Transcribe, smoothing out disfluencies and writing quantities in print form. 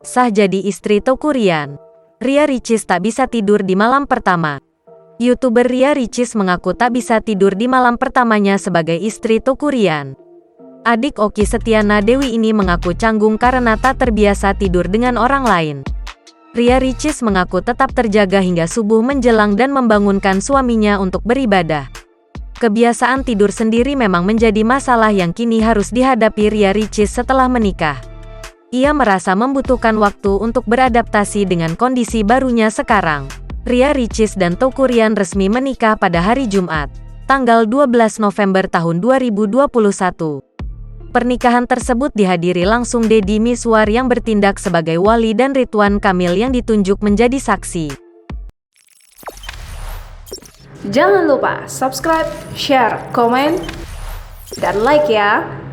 Sah jadi istri Teuku Ryan. Ria Ricis tak bisa tidur di malam pertama. YouTuber Ria Ricis mengaku tak bisa tidur di malam pertamanya sebagai istri Teuku Ryan. Adik Okky Setiana Dewi ini mengaku canggung karena tak terbiasa tidur dengan orang lain. Ria Ricis mengaku tetap terjaga hingga subuh menjelang dan membangunkan suaminya untuk beribadah. Kebiasaan tidur sendiri memang menjadi masalah yang kini harus dihadapi Ria Ricis setelah menikah. Ia merasa membutuhkan waktu untuk beradaptasi dengan kondisi barunya sekarang. Ria Ricis dan Teuku Ryan resmi menikah pada hari Jumat, tanggal 12 November tahun 2021. Pernikahan tersebut dihadiri langsung Deddy Mizwar yang bertindak sebagai wali dan Ridwan Kamil yang ditunjuk menjadi saksi. Jangan lupa subscribe, share, komen, dan like ya!